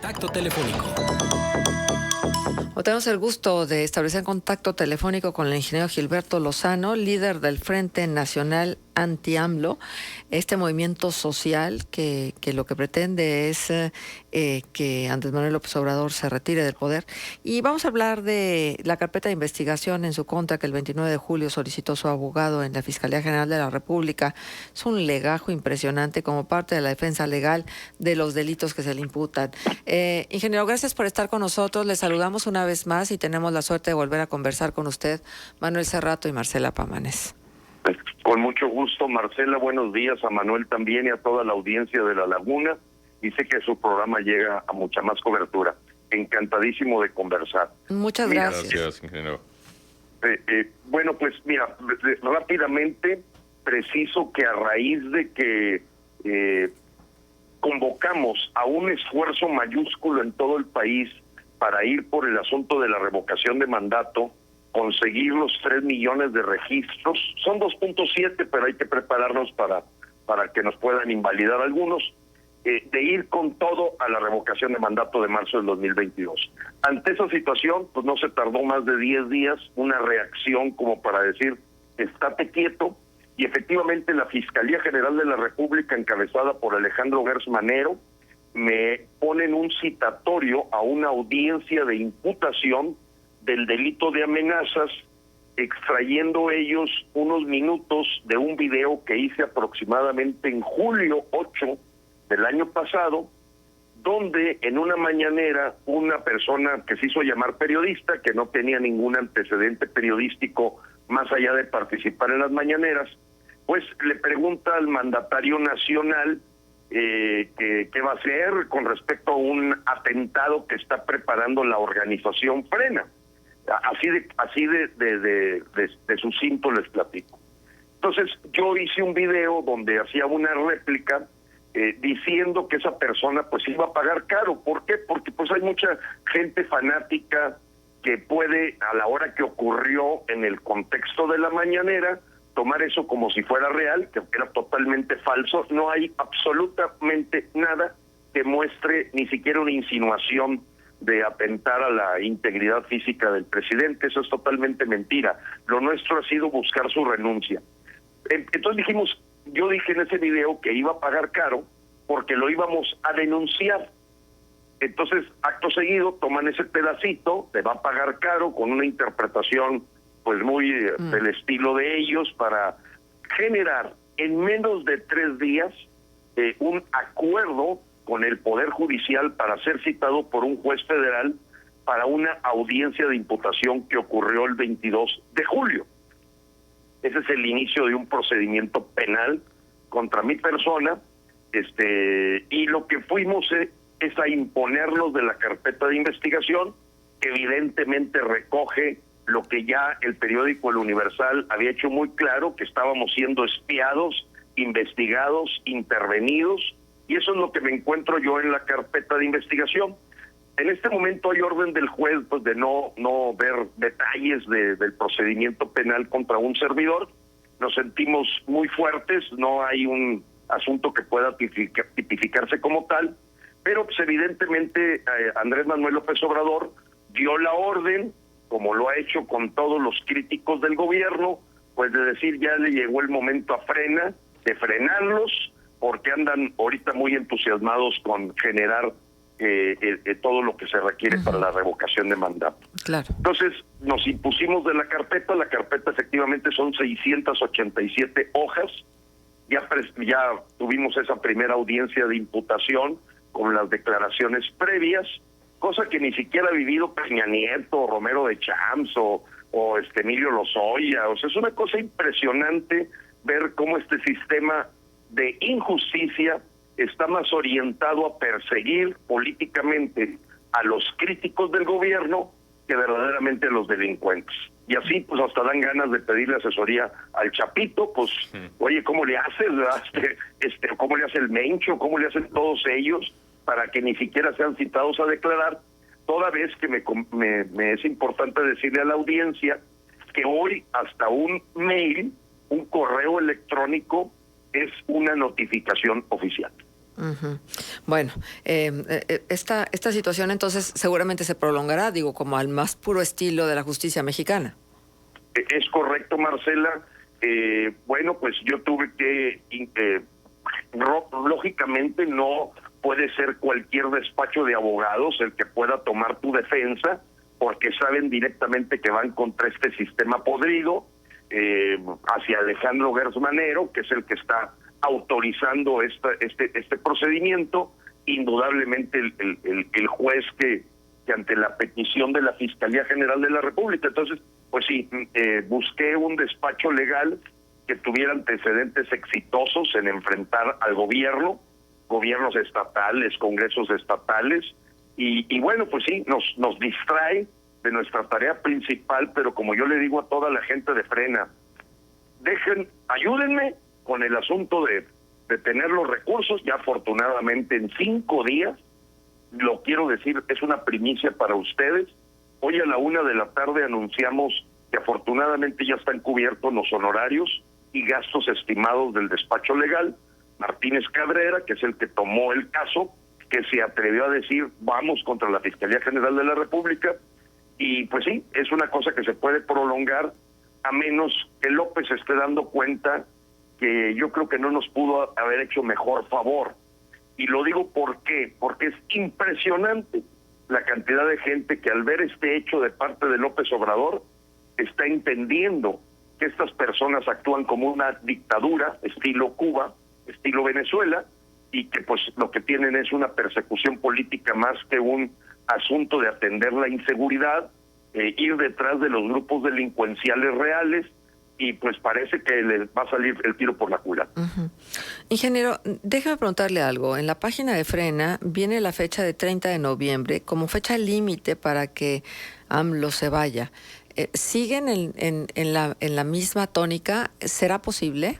Contacto telefónico. Tenemos el gusto de establecer contacto telefónico con el ingeniero Gilberto Lozano, líder del Frente Nacional Anti-AMLO, este movimiento social que lo que pretende es que Andrés Manuel López Obrador se retire del poder. Y vamos a hablar de la carpeta de investigación en su contra que el 29 de julio solicitó su abogado en la Fiscalía General de la República. Es un legajo impresionante como parte de la defensa legal de los delitos que se le imputan. Ingeniero, gracias por estar con nosotros. Le saludamos una vez más y tenemos la suerte de volver a conversar con usted, Manuel Cerrato y Marcela Pamanes. Con mucho gusto, Marcela. Buenos días a Manuel también y a toda la audiencia de La Laguna. Y sé que su programa llega a mucha más cobertura. Encantadísimo de conversar. Muchas gracias. Gracias, ingeniero. Bueno, pues mira, rápidamente preciso que a raíz de que convocamos a un esfuerzo mayúsculo en todo el país para ir por el asunto de la revocación de mandato, conseguir los 3 millones de registros, son 2.7, pero hay que prepararnos para que nos puedan invalidar algunos, de ir con todo a la revocación de mandato de marzo del 2022. Ante esa situación, pues no se tardó más de 10 días, una reacción como para decir, estate quieto, y efectivamente la Fiscalía General de la República, encabezada por Alejandro Gertz Manero, me ponen un citatorio a una audiencia de imputación del delito de amenazas, extrayendo ellos unos minutos de un video que hice aproximadamente en julio 8 del año pasado, donde en una mañanera una persona que se hizo llamar periodista, que no tenía ningún antecedente periodístico más allá de participar en las mañaneras, pues le pregunta al mandatario nacional qué va a hacer con respecto a un atentado que está preparando la organización Frena. Así de sucinto les platico. Entonces yo hice un video donde hacía una réplica diciendo que esa persona pues iba a pagar caro. ¿Por qué? Porque pues hay mucha gente fanática que puede, a la hora que ocurrió en el contexto de la mañanera, tomar eso como si fuera real, que era totalmente falso. No hay absolutamente nada que muestre ni siquiera una insinuación de atentar a la integridad física del presidente. Eso es totalmente mentira. Lo nuestro ha sido buscar su renuncia. Entonces yo dije en ese video que iba a pagar caro porque lo íbamos a denunciar. Entonces, acto seguido, toman ese pedacito, te va a pagar caro, con una interpretación pues muy del estilo de ellos, para generar en menos de 3 días un acuerdo con el Poder Judicial para ser citado por un juez federal para una audiencia de imputación que ocurrió el 22 de julio. Ese es el inicio de un procedimiento penal contra mi persona, y lo que fuimos es a imponernos de la carpeta de investigación, que evidentemente recoge lo que ya el periódico El Universal había hecho muy claro, que estábamos siendo espiados, investigados, intervenidos, y eso es lo que me encuentro yo en la carpeta de investigación. En este momento hay orden del juez pues de no ver detalles del procedimiento penal contra un servidor. Nos sentimos muy fuertes, no hay un asunto que pueda tipificarse como tal, pero pues evidentemente Andrés Manuel López Obrador dio la orden, como lo ha hecho con todos los críticos del gobierno, pues de decir ya le llegó el momento a Frena, de frenarlos, porque andan ahorita muy entusiasmados con generar todo lo que se requiere para la revocación de mandato. Claro. Entonces nos impusimos de la carpeta efectivamente son 687 hojas, ya tuvimos esa primera audiencia de imputación con las declaraciones previas, cosa que ni siquiera ha vivido Peña Nieto, Romero de Champs o Emilio Lozoya. O sea, es una cosa impresionante ver cómo este sistema de injusticia está más orientado a perseguir políticamente a los críticos del gobierno que verdaderamente a los delincuentes. Y así pues hasta dan ganas de pedirle asesoría al Chapito, pues oye, ¿cómo le haces? ¿Cómo le hace el Mencho? ¿Cómo le hacen todos ellos para que ni siquiera sean citados a declarar? Toda vez que me es importante decirle a la audiencia que hoy hasta un mail, un correo electrónico es una notificación oficial. Ujú. Bueno, esta situación entonces seguramente se prolongará, digo, como al más puro estilo de la justicia mexicana. Es correcto, Marcela. Bueno, pues yo tuve que, lógicamente no puede ser cualquier despacho de abogados el que pueda tomar tu defensa, porque saben directamente que van contra este sistema podrido, hacia Alejandro Gertz Manero, que es el que está autorizando este procedimiento. Indudablemente el juez que ante la petición de la Fiscalía General de la República. Entonces, pues sí, busqué un despacho legal que tuviera antecedentes exitosos en enfrentar al gobierno, gobiernos estatales, congresos estatales, y bueno, pues sí, nos distrae de nuestra tarea principal, pero como yo le digo a toda la gente de Frena, ayúdenme con el asunto de tener los recursos. Ya afortunadamente en 5 días, lo quiero decir, es una primicia para ustedes. Hoy a la 1:00 p.m. anunciamos que afortunadamente ya están cubiertos los honorarios y gastos estimados del despacho legal. Martínez Cabrera, que es el que tomó el caso, que se atrevió a decir vamos contra la Fiscalía General de la República, y pues sí, es una cosa que se puede prolongar a menos que López esté dando cuenta que yo creo que no nos pudo haber hecho mejor favor. Y lo digo porque es impresionante la cantidad de gente que al ver este hecho de parte de López Obrador está entendiendo que estas personas actúan como una dictadura, estilo Cuba, estilo Venezuela, y que pues lo que tienen es una persecución política más que un asunto de atender la inseguridad, ir detrás de los grupos delincuenciales reales, y pues parece que les va a salir el tiro por la culata. Uh-huh. Ingeniero, déjame preguntarle algo. En la página de Frena viene la fecha de 30 de noviembre como fecha límite para que AMLO se vaya. ¿Siguen en la misma tónica? ¿Será posible?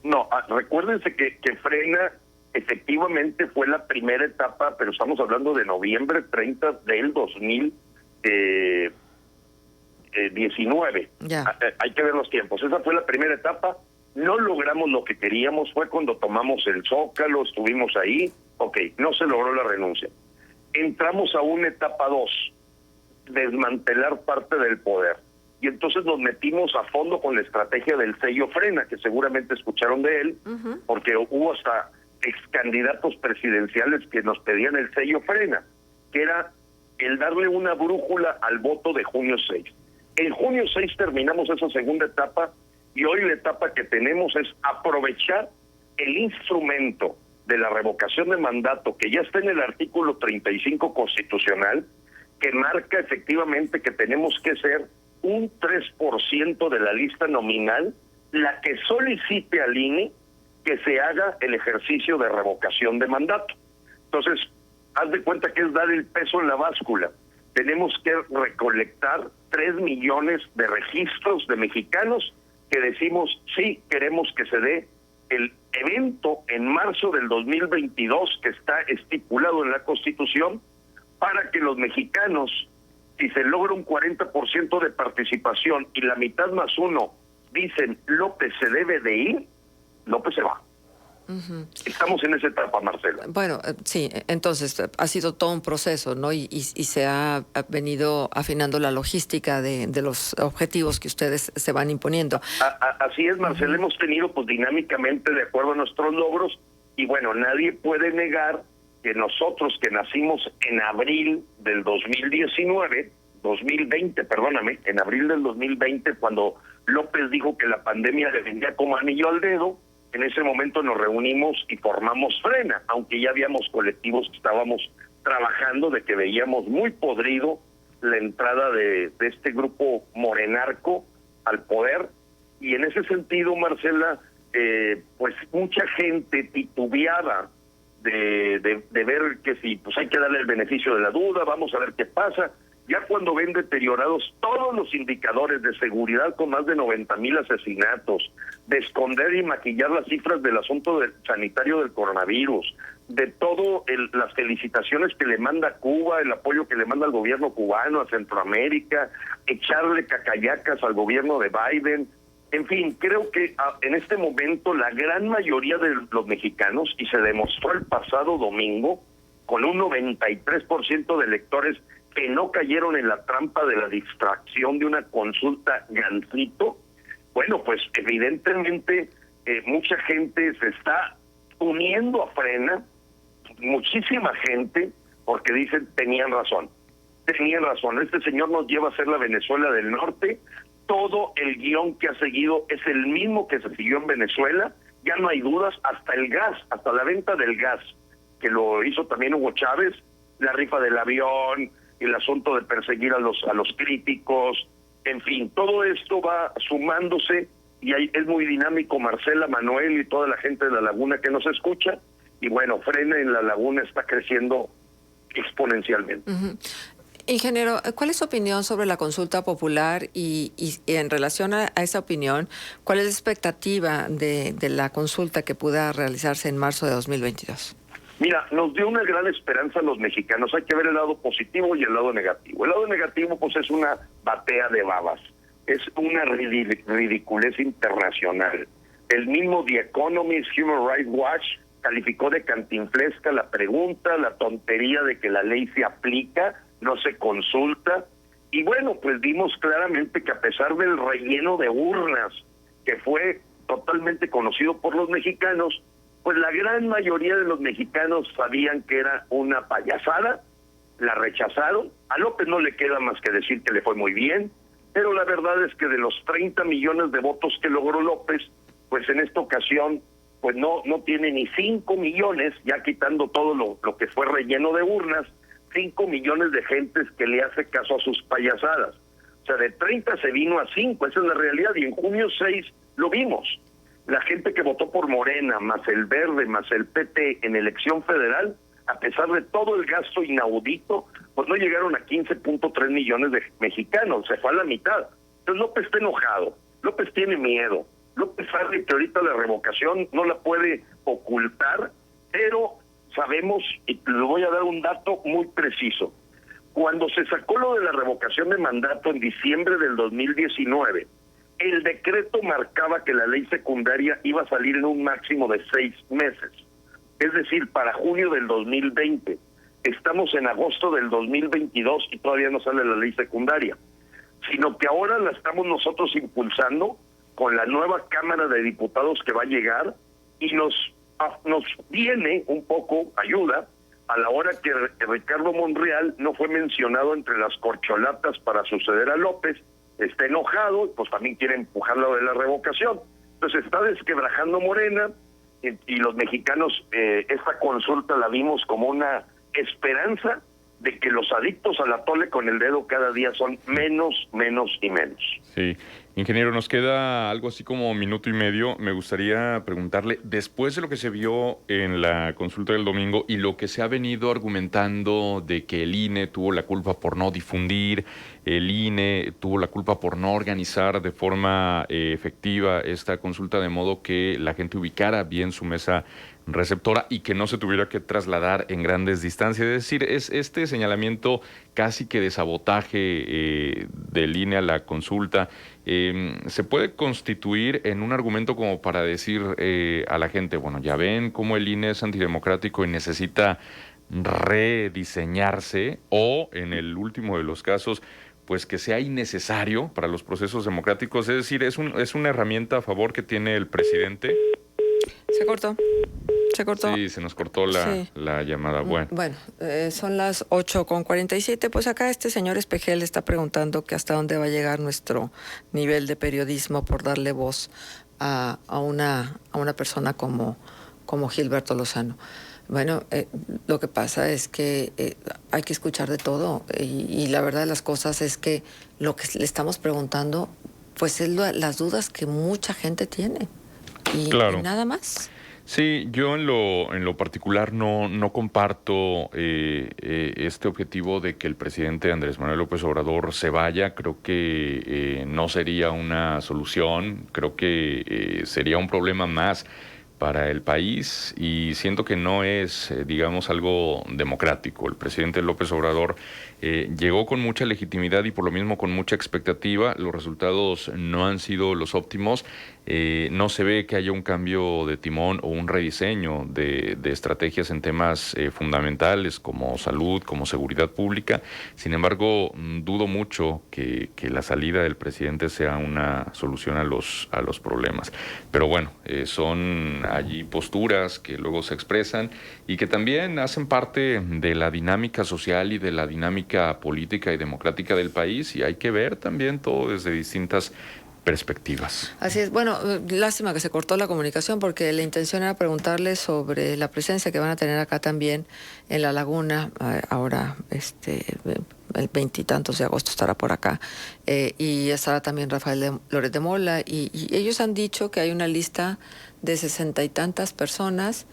No, recuérdense que Frena efectivamente fue la primera etapa, pero estamos hablando de noviembre 30 del 2019. Ya. Hay que ver los tiempos. Esa fue la primera etapa. No logramos lo que queríamos. Fue cuando tomamos el Zócalo, estuvimos ahí. Ok, no se logró la renuncia. Entramos a una etapa 2, desmantelar parte del poder. Y entonces nos metimos a fondo con la estrategia del sello Frena, que seguramente escucharon de él, uh-huh, porque hubo hasta ex candidatos presidenciales que nos pedían el sello Frena, que era el darle una brújula al voto de junio 6. En junio 6 terminamos esa segunda etapa, y hoy la etapa que tenemos es aprovechar el instrumento de la revocación de mandato, que ya está en el artículo 35 constitucional, que marca efectivamente que tenemos que ser un 3% de la lista nominal la que solicite al INE que se haga el ejercicio de revocación de mandato. Entonces, haz de cuenta que es dar el peso en la báscula. Tenemos que recolectar 3 millones de registros de mexicanos que decimos sí queremos que se dé el evento en marzo del 2022 que está estipulado en la Constitución, para que los mexicanos, si se logra un 40% de participación y la mitad más uno dicen López se debe de ir, López se va. Uh-huh. Estamos en esa etapa, Marcela. Bueno, sí, entonces ha sido todo un proceso, ¿no? Y se ha venido afinando la logística de los objetivos que ustedes se van imponiendo. Así es, Marcela. Uh-huh. Hemos tenido pues dinámicamente de acuerdo a nuestros logros, y bueno, nadie puede negar que nosotros que nacimos en abril del 2020, en abril del 2020, cuando López dijo que la pandemia le vendía como anillo al dedo, en ese momento nos reunimos y formamos Frena, aunque ya habíamos colectivos que estábamos trabajando, de que veíamos muy podrido la entrada de este grupo morenarco al poder, y en ese sentido, Marcela, pues mucha gente titubeaba de ver que si pues hay que darle el beneficio de la duda, vamos a ver qué pasa. Ya cuando ven deteriorados todos los indicadores de seguridad, con más de 90,000 asesinatos, de esconder y maquillar las cifras del asunto sanitario del coronavirus, de todo las felicitaciones que le manda Cuba, el apoyo que le manda el gobierno cubano a Centroamérica, echarle cacayacas al gobierno de Biden, En fin, creo que en este momento la gran mayoría de los mexicanos, y se demostró el pasado domingo, con un 93% de electores que no cayeron en la trampa de la distracción de una consulta gancito, bueno, pues evidentemente mucha gente se está uniendo a Frena, muchísima gente, porque dicen tenían razón, este señor nos lleva a ser la Venezuela del Norte, todo el guión que ha seguido es el mismo que se siguió en Venezuela, ya no hay dudas, hasta el gas, hasta la venta del gas, que lo hizo también Hugo Chávez, la rifa del avión, el asunto de perseguir a los críticos, en fin, todo esto va sumándose y es muy dinámico Marcela, Manuel y toda la gente de La Laguna que nos escucha, y bueno, Frena en La Laguna está creciendo exponencialmente. Ingeniero, ¿cuál es su opinión sobre la consulta popular y en relación a esa opinión, cuál es la expectativa de la consulta que pueda realizarse en marzo de 2022? Mira, nos dio una gran esperanza a los mexicanos. Hay que ver el lado positivo y el lado negativo. El lado negativo, pues, es una batea de babas. Es una ridiculez internacional. El mismo The Economist, Human Rights Watch, calificó de cantinflesca la pregunta, la tontería de que la ley se aplica, no se consulta. Y bueno, pues vimos claramente que a pesar del relleno de urnas, que fue totalmente conocido por los mexicanos, pues la gran mayoría de los mexicanos sabían que era una payasada, la rechazaron. A López no le queda más que decir que le fue muy bien, pero la verdad es que de los 30 millones de votos que logró López, pues en esta ocasión pues no tiene ni 5 millones, ya quitando todo lo que fue relleno de urnas, 5 millones de gentes que le hace caso a sus payasadas. O sea, de 30 se vino a 5, esa es la realidad, y en junio 6 lo vimos. La gente que votó por Morena, más el Verde, más el PT en elección federal, a pesar de todo el gasto inaudito, pues no llegaron a 15.3 millones de mexicanos, se fue a la mitad. Entonces López está enojado, López tiene miedo, López sabe que ahorita la revocación no la puede ocultar, pero sabemos, y le voy a dar un dato muy preciso, cuando se sacó lo de la revocación de mandato en diciembre del 2019, el decreto marcaba que la ley secundaria iba a salir en un máximo de 6 meses. Es decir, para junio del 2020. Estamos en agosto del 2022 y todavía no sale la ley secundaria. Sino que ahora la estamos nosotros impulsando con la nueva Cámara de Diputados que va a llegar y nos viene un poco ayuda a la hora que Ricardo Monreal no fue mencionado entre las corcholatas para suceder a López. Está enojado, pues también quiere empujar lo de la revocación. Entonces está desquebrajando Morena y los mexicanos esta consulta la vimos como una esperanza de que los adictos al atole con el dedo cada día son menos y menos. Sí. Ingeniero, nos queda algo así como minuto y medio. Me gustaría preguntarle, después de lo que se vio en la consulta del domingo y lo que se ha venido argumentando de que el INE tuvo la culpa por no difundir, el INE tuvo la culpa por no organizar de forma efectiva esta consulta de modo que la gente ubicara bien su mesa receptora y que no se tuviera que trasladar en grandes distancias. Es decir, es este señalamiento casi que de sabotaje del INE a la consulta, se puede constituir en un argumento como para decir a la gente, bueno, ya ven cómo el INE es antidemocrático y necesita rediseñarse, o en el último de los casos, pues que sea innecesario para los procesos democráticos. Es decir, es una herramienta a favor que tiene el presidente. Se cortó. Sí, se nos cortó la llamada. Bueno, son las 8:47. Pues acá este señor Espejel está preguntando que hasta dónde va a llegar nuestro nivel de periodismo por darle voz a una persona como Gilberto Lozano. Bueno, lo que pasa es que hay que escuchar de todo y la verdad de las cosas es que lo que le estamos preguntando pues es las dudas que mucha gente tiene y nada más. Sí, yo en lo particular no comparto este objetivo de que el presidente Andrés Manuel López Obrador se vaya. Creo que no sería una solución, creo que sería un problema más para el país y siento que no es, digamos, algo democrático. El presidente López Obrador llegó con mucha legitimidad y por lo mismo con mucha expectativa. Los resultados no han sido los óptimos. No se ve que haya un cambio de timón o un rediseño de estrategias en temas fundamentales como salud, como seguridad pública. Sin embargo, dudo mucho que la salida del presidente sea una solución a los problemas. Pero bueno, son allí posturas que luego se expresan y que también hacen parte de la dinámica social y de la dinámica política y democrática del país, y hay que ver también todo desde distintas perspectivas. Así es. Bueno, lástima que se cortó la comunicación porque la intención era preguntarle sobre la presencia que van a tener acá también en La Laguna. Ahora, el 20 y tantos de agosto estará por acá. Y estará también Rafael Loret de Mola. Y ellos han dicho que hay una lista de 60 y tantas personas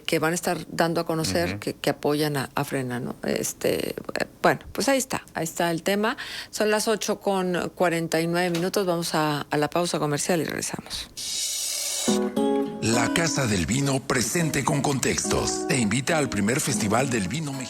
que van a estar dando a conocer que apoyan a Frena, ¿no? Bueno, pues ahí está el tema. Son las 8:49. Vamos a la pausa comercial y regresamos. La Casa del Vino presente con contextos. Te invita al primer Festival del Vino Mexicano.